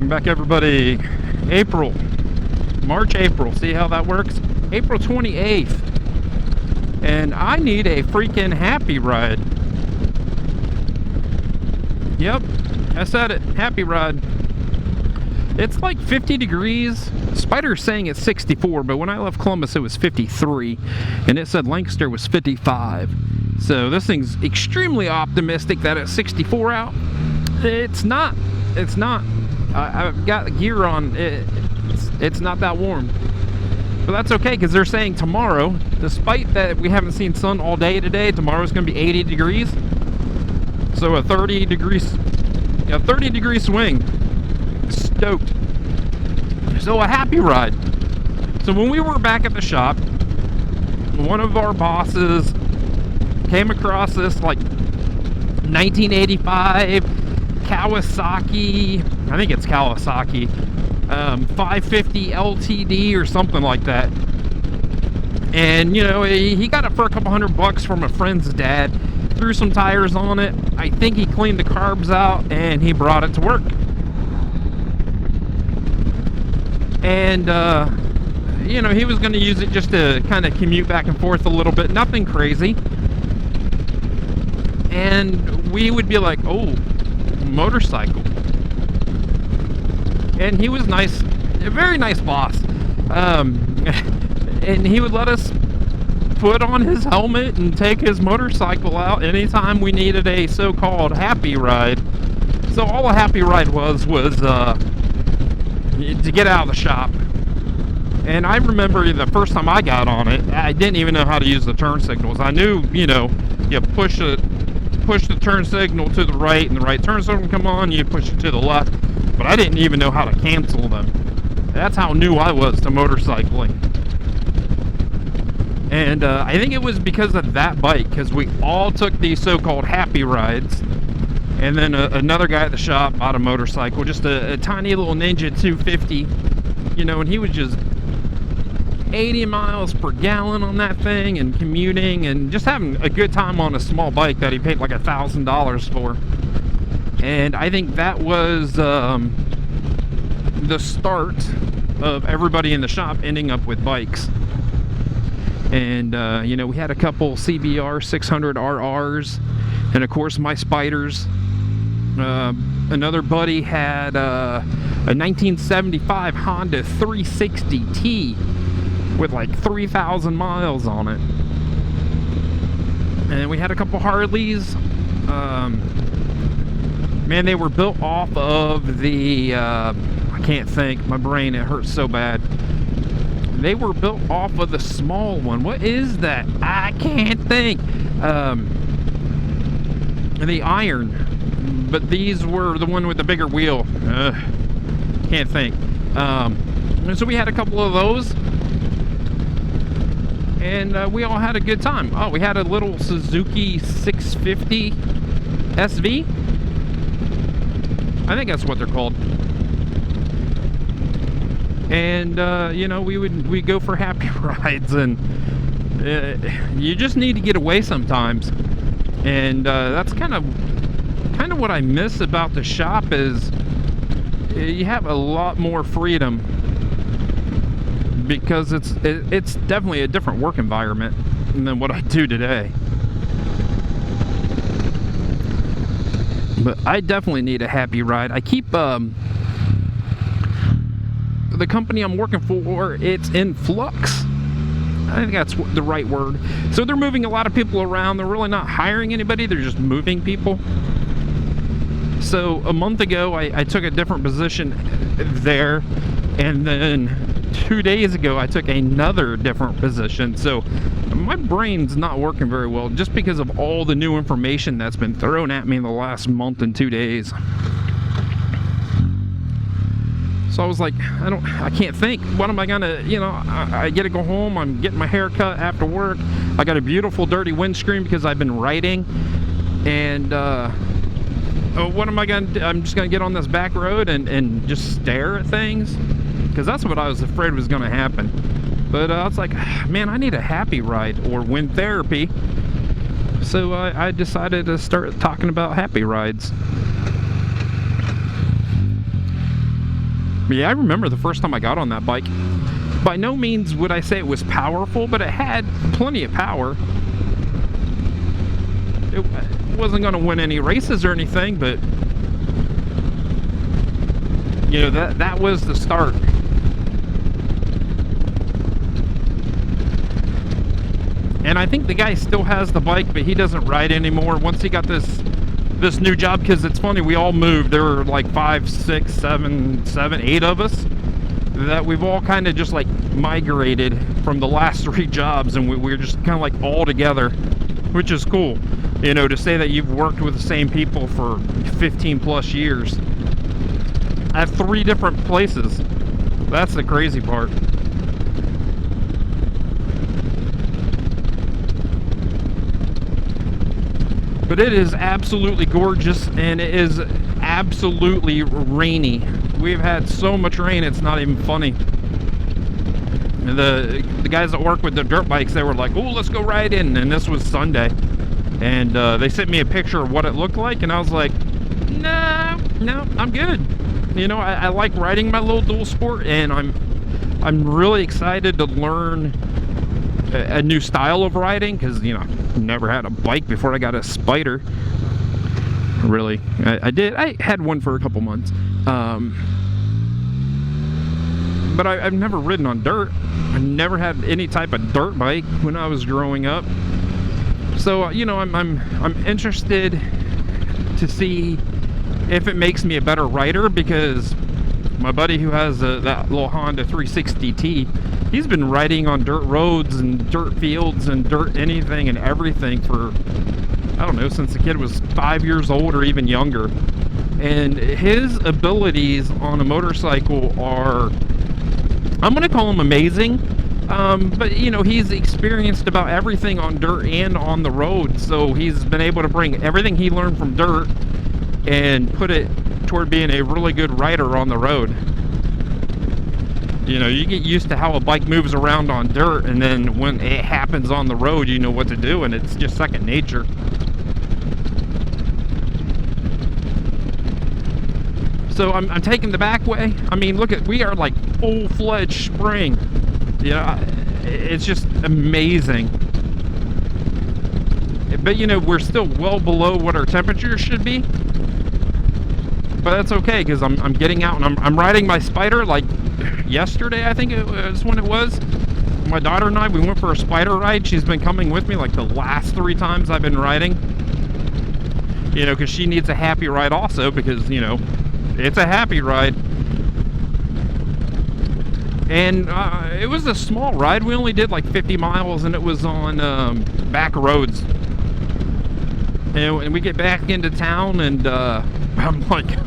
Welcome back, everybody. March, April. See how that works? April 28th. And I need a freaking happy ride. Yep, I said it. Happy ride. It's like 50 degrees. Spider's saying it's 64, but when I left Columbus, it was 53. And it said Lancaster was 55. So this thing's extremely optimistic that it's 64 out. It's not. It's not. I've got gear on. It's not that warm. But that's okay, because they're saying tomorrow, despite that we haven't seen sun all day today, tomorrow's going to be 80 degrees. So a 30 degree swing. Stoked. So a happy ride. So when we were back at the shop, one of our bosses came across this like 1985 Kawasaki, I think it's Kawasaki, 550 LTD or something like that. And you know, he got it for a couple $100 from a friend's dad, threw some tires on it. I think he cleaned the carbs out and he brought it to work. And you know, he was going to use it just to kind of commute back and forth a little bit, nothing crazy. And we would be like, oh, motorcycle. And he was nice, a very nice boss. And he would let us put on his helmet and take his motorcycle out anytime we needed a so-called happy ride. So all a happy ride was to get out of the shop. And I remember the first time I got on it, I didn't even know how to use the turn signals. I knew, you know, you push the turn signal to the right and the right turn signal come on, you push it to the left, but I didn't even know how to cancel them. That's how new I was to motorcycling. And I think it was because of that bike, because we all took these so-called happy rides. And then another guy at the shop bought a motorcycle, just a tiny little Ninja 250, you know, and he was just 80 miles per gallon on that thing and commuting and just having a good time on a small bike that he paid like $1,000 for. And I think that was the start of everybody in the shop ending up with bikes. And you know, we had a couple CBR 600 RRs, and of course my Spiders. Another buddy had a 1975 Honda 360T with like 3,000 miles on it. And we had a couple Harleys. Man, they were built off of the I can't think, my brain, it hurts so bad. They were built off of the small one. What is that? I can't think. The Iron, but these were the one with the bigger wheel. Can't think. And so we had a couple of those, and we all had a good time. Oh, we had a little Suzuki 650 SV. I think that's what they're called. And you know, we'd go for happy rides, and you just need to get away sometimes. And that's kind of what I miss about the shop, is you have a lot more freedom, because it's definitely a different work environment than what I do today. But I definitely need a happy ride. I keep the company I'm working for, it's in flux. I think that's the right word. So they're moving a lot of people around. They're really not hiring anybody. They're just moving people. So a month ago, I took a different position there. And then 2 days ago, I took another different position. So my brain's not working very well, just because of all the new information that's been thrown at me in the last month and 2 days. So I was like, I can't think. What am I gonna, you know, I get to go home, I'm getting my hair cut after work. I got a beautiful dirty windscreen because I've been writing. And what am I gonna do? I'm just gonna get on this back road and just stare at things, because that's what I was afraid was gonna happen. But I was like, man, I need a happy ride or wind therapy. So I decided to start talking about happy rides. Yeah, I remember the first time I got on that bike. By no means would I say it was powerful, but it had plenty of power. It wasn't going to win any races or anything, but you know, that was the start. And I think the guy still has the bike, but he doesn't ride anymore. Once he got this new job, because it's funny, we all moved. There were like 5, 6, 7, 8 of us that we've all kind of just like migrated from the last 3 jobs, and we're just kind of like all together, which is cool. You know, to say that you've worked with the same people for 15 plus years at 3 different places. That's the crazy part. But it is absolutely gorgeous, and it is absolutely rainy. We've had so much rain, it's not even funny. The guys that work with the dirt bikes, they were like, oh, let's go ride in. And this was Sunday. And they sent me a picture of what it looked like, and I was like, no, I'm good. You know, I like riding my little dual sport, and I'm really excited to learn a new style of riding, because, you know, never had a bike before I got a Spyder. Really, I had one for a couple months, but I've never ridden on dirt. I never had any type of dirt bike when I was growing up. So you know, I'm interested to see if it makes me a better rider, because my buddy who has that little Honda 360T, he's been riding on dirt roads and dirt fields and dirt anything and everything for, I don't know, since the kid was 5 years old or even younger. And his abilities on a motorcycle are, I'm going to call them amazing. But you know, he's experienced about everything on dirt and on the road. So he's been able to bring everything he learned from dirt and put it toward being a really good rider on the road. You know, you get used to how a bike moves around on dirt, and then when it happens on the road, you know what to do, and it's just second nature. So I'm taking the back way. I mean, look at, we are like full-fledged spring. You know, it's just amazing. But you know, we're still well below what our temperature should be. But that's okay, because I'm getting out, and I'm riding my Spyder. Like yesterday, I think it was when it was. My daughter and I, we went for a Spyder ride. She's been coming with me like the last 3 times I've been riding. You know, because she needs a happy ride also, because, you know, it's a happy ride. And it was a small ride. We only did like 50 miles, and it was on back roads. And we get back into town, and I'm like,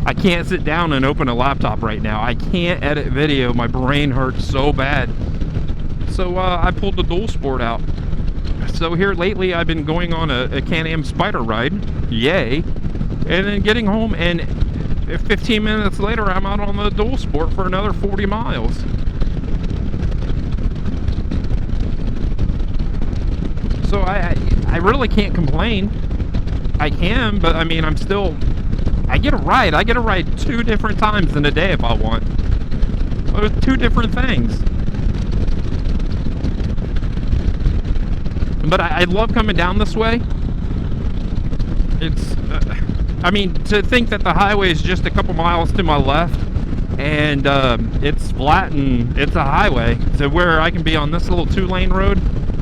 I can't sit down and open a laptop right now. I can't edit video. My brain hurts so bad. So I pulled the dual sport out. So here lately, I've been going on a Can-Am Spyder ride. Yay. And then getting home, and 15 minutes later, I'm out on the dual sport for another 40 miles. So I really can't complain. I can, but I mean, I get a ride. I get a ride 2 different times in a day if I want. With 2 different things. But I love coming down this way. It's, I mean, to think that the highway is just a couple miles to my left, and it's flat and it's a highway, so where I can be on this little 2-lane road,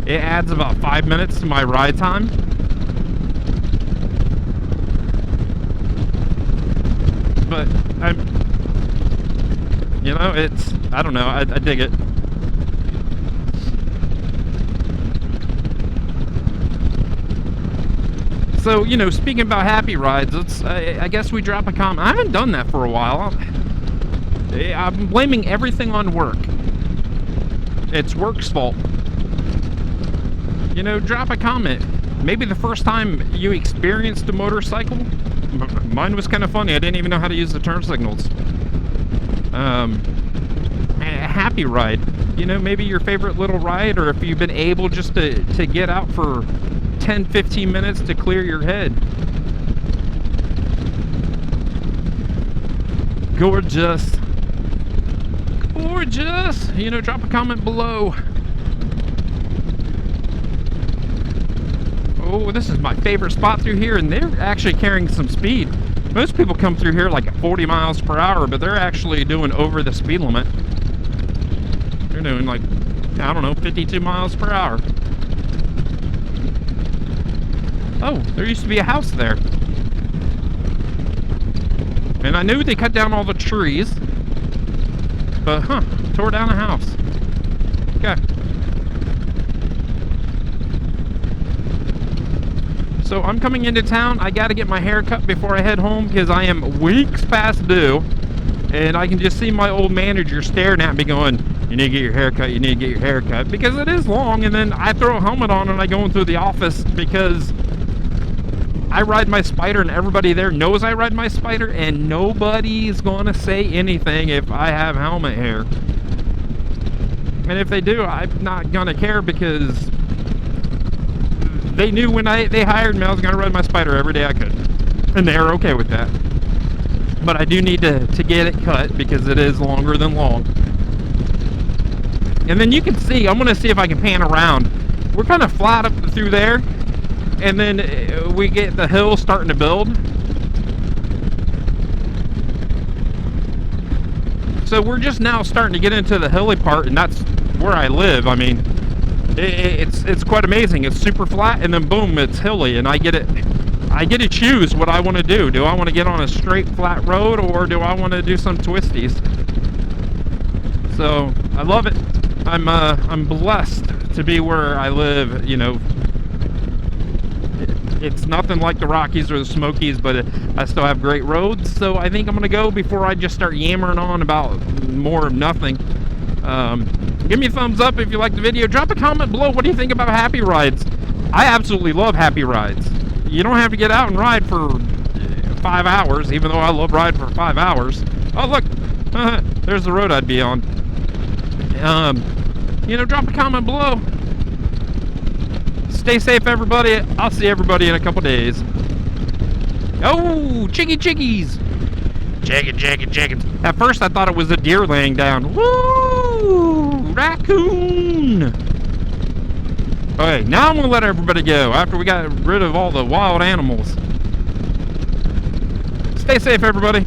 it adds about 5 minutes to my ride time. But you know, it's, I don't know, I dig it. So, you know, speaking about happy rides, let's, I guess we drop a comment. I haven't done that for a while. I'm blaming everything on work. It's work's fault. You know, drop a comment. Maybe the first time you experienced a motorcycle, mine was kind of funny. I didn't even know how to use the turn signals. A happy ride. You know, maybe your favorite little ride, or if you've been able just to get out for 10-15 minutes to clear your head. gorgeous. Gorgeous. You know, drop a comment below. Oh, this is my favorite spot through here, and they're actually carrying some speed. Most people come through here like at 40 miles per hour, but they're actually doing over the speed limit. They're doing like, I don't know, 52 miles per hour. Oh, there used to be a house there. And I knew they cut down all the trees, but tore down a house. Okay. So I'm coming into town. I got to get my hair cut before I head home because I am weeks past due. And I can just see my old manager staring at me going, you need to get your hair cut, you need to get your hair cut. Because it is long, and then I throw a helmet on and I go into the office because I ride my Spider and everybody there knows I ride my Spider, and nobody's going to say anything if I have helmet hair. And if they do, I'm not going to care because they knew when they hired me I was going to ride my Spider every day I could. And they're okay with that. But I do need to get it cut because it is longer than long. And then you can see, I'm going to see if I can pan around. We're kind of flat up through there. And then we get the hill starting to build. So we're just now starting to get into the hilly part, and that's where I live. I mean, it's quite amazing. It's super flat, and then boom, it's hilly, and I get to choose what I want to do. Do I want to get on a straight flat road, or do I want to do some twisties? So I love it. I'm blessed to be where I live. You know, it's nothing like the Rockies or the Smokies, but I still have great roads. So I think I'm gonna go before I just start yammering on about more of nothing. Give me a thumbs up if you like the video. Drop a comment below. What do you think about Happy Rides? I absolutely love Happy Rides. You don't have to get out and ride for 5 hours, even though I love riding for 5 hours. Oh, look. There's the road I'd be on. You know, drop a comment below. Stay safe, everybody. I'll see everybody in a couple days. Oh, chickies. Chickens. At first, I thought it was a deer laying down. Woo! Raccoon! Okay, now I'm going to let everybody go after we got rid of all the wild animals. Stay safe, everybody.